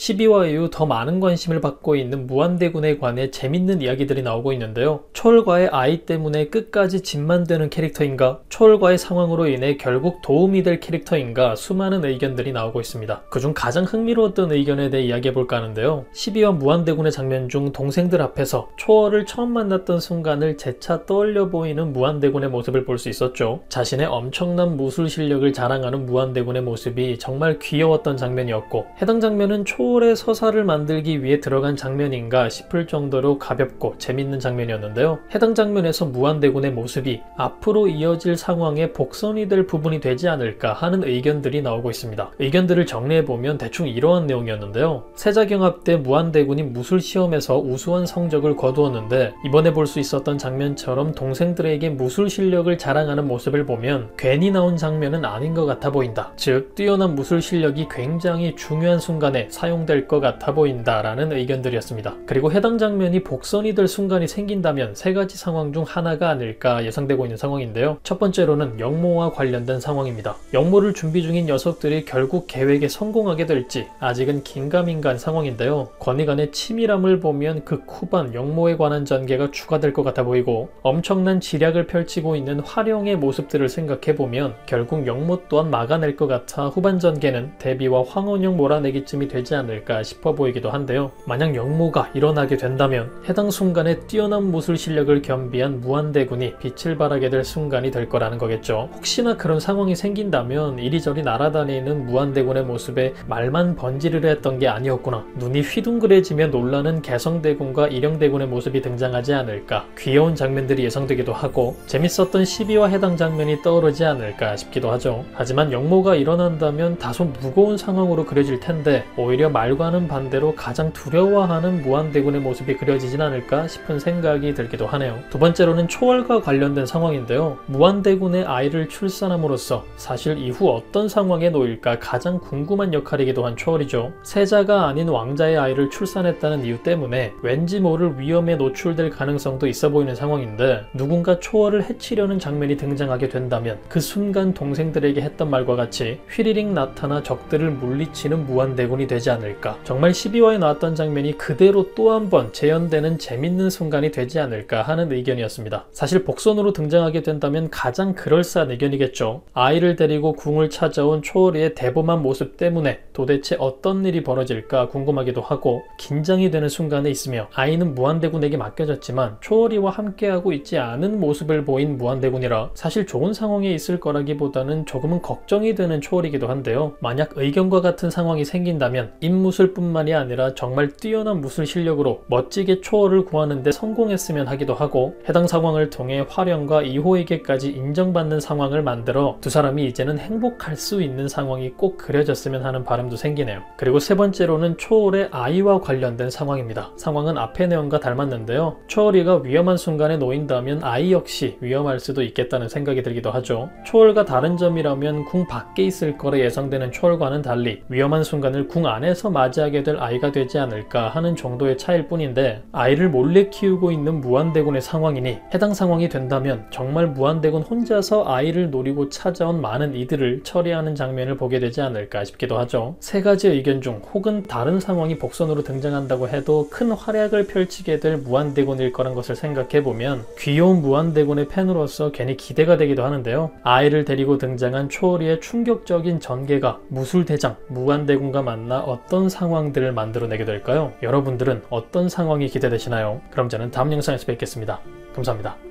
12화 이후 더 많은 관심을 받고 있는 무한대군에 관해 재밌는 이야기들이 나오고 있는데요. 초월과의 아이 때문에 끝까지 짐만 되는 캐릭터인가? 초월과의 상황으로 인해 결국 도움이 될 캐릭터인가? 수많은 의견들이 나오고 있습니다. 그중 가장 흥미로웠던 의견에 대해 이야기해볼까 하는데요. 12화 무한대군의 장면 중 동생들 앞에서 초월을 처음 만났던 순간을 재차 떠올려 보이는 무한대군의 모습을 볼 수 있었죠. 자신의 엄청난 무술 실력을 자랑하는 무한대군의 모습이 정말 귀여웠던 장면이었고, 해당 장면은 초월의 서사를 만들기 위해 들어간 장면인가 싶을 정도로 가볍고 재밌는 장면이었는데요. 해당 장면에서 무한대군의 모습이 앞으로 이어질 상황의 복선이 될 부분이 되지 않을까 하는 의견들이 나오고 있습니다. 의견들을 정리해보면 대충 이러한 내용이었는데요. 세자경합 때 무한대군이 무술 시험에서 우수한 성적을 거두었는데, 이번에 볼 수 있었던 장면처럼 동생들에게 무술 실력을 자랑하는 모습을 보면 괜히 나온 장면은 아닌 것 같아 보인다. 즉, 뛰어난 무술 실력이 굉장히 중요한 순간에 사용될 것 같아 보인다 라는 의견들이었습니다. 그리고 해당 장면이 복선이 될 순간이 생긴다면 세 가지 상황 중 하나가 아닐까 예상되고 있는 상황인데요. 첫 번째로는 영모와 관련된 상황입니다. 영모를 준비 중인 녀석들이 결국 계획에 성공하게 될지 아직은 긴가민가한 상황인데요. 권위간의 치밀함을 보면 극 후반 영모에 관한 전개가 추가될 것 같아 보이고, 엄청난 지략을 펼치고 있는 화룡의 모습들을 생각해보면 결국 영모 또한 막아낼 것 같아 후반 전개는 데뷔와 황혼영 몰아내기쯤이 되지 않을까 싶어 보이기도 한데요. 만약 영모가 일어나게 된다면 해당 순간에 뛰어난 무술 실력을 겸비한 무한대군이 빛을 발하게 될 순간이 될 거라는 거겠죠. 혹시나 그런 상황이 생긴다면 이리저리 날아다니는 무한대군의 모습에 말만 번지르르 했던 게 아니었구나, 눈이 휘둥그레지며 놀라는 개성대군과 일영대군의 모습이 등장하지 않을까, 귀여운 장면들이 예상되기도 하고 재밌었던 12화 해당 장면이 떠오르지 않을까 싶기도 하죠. 하지만 영모가 일어난다면 다소 무거운 상황으로 그려질 텐데, 오히려 말과는 반대로 가장 두려워하는 무한대군의 모습이 그려지진 않을까 싶은 생각이 들기도 하네요. 두 번째로는 초월과 관련된 상황인데요. 무한대군의 아이를 출산함으로써 사실 이후 어떤 상황에 놓일까 가장 궁금한 역할이기도 한 초월이죠. 세자가 아닌 왕자의 아이를 출산했다는 이유 때문에 왠지 모를 위험에 노출될 가능성도 있어 보이는 상황인데, 누군가 초월을 해치려는 장면이 등장하게 된다면 그 순간 동생들에게 했던 말과 같이 휘리릭 나타나 적들을 물리치는 무한대군이 되지 않을까, 정말 12화에 나왔던 장면이 그대로 또 한 번 재현되는 재밌는 순간이 되지 않을까 하는 의견이었습니다. 사실 복선으로 등장하게 된다면 가장 그럴싸한 의견이겠죠. 아이를 데리고 궁을 찾아온 초월이의 대범한 모습 때문에 도대체 어떤 일이 벌어질까 궁금하기도 하고, 긴장이 되는 순간에 있으며 아이는 무한대군에게 맡겨졌지만 초월이와 함께하고 있지 않은 모습을 보인 무한대군이라 사실 좋은 상황에 있을 거라기보다는 조금은 걱정이 되는 초월이기도 한데요. 만약 의견과 같은 상황이 생긴다면 입무술뿐만이 아니라 정말 뛰어난 무술 실력으로 멋지게 초월을 구하는 데 성공했으면 하기도 하고, 해당 상황을 통해 화령과 이호에게까지 인정받는 상황을 만들어 두 사람이 이제는 행복할 수 있는 상황이 꼭 그려졌으면 하는 바람도 생기네요. 그리고 세 번째로는 초월의 아이와 관련된 상황입니다. 상황은 앞의 내용과 닮았는데요. 초월이가 위험한 순간에 놓인다면 아이 역시 위험할 수도 있겠다는 생각이 들기도 하죠. 초월과 다른 점이라면 궁 밖에 있을 거라 예상되는 초월과는 달리 위험한 순간을 궁 안에서 맞이하게 될 아이가 되지 않을까 하는 정도의 차이일 뿐인데, 아이를 몰래 키우고 있는 무한대군의 상황이니 해당 상황이 된다면 정말 무한대군 혼자서 아이를 노리고 찾아온 많은 이들을 처리하는 장면을 보게 되지 않을까 싶기도 하죠. 세 가지 의견 중 혹은 다른 상황이 복선으로 등장한다고 해도 큰 활약을 펼치게 될 무한대군일 거란 것을 생각해보면 귀여운 무한대군의 팬으로서 괜히 기대가 되기도 하는데요. 아이를 데리고 등장한 초월이의 충격적인 전개가 무술대장 무한대군과 만나 어떤 상황들을 만들어내게 될까요? 여러분들은 어떤 상황이 기대되시나요? 그럼 저는 다음 영상에서 뵙겠습니다. 감사합니다.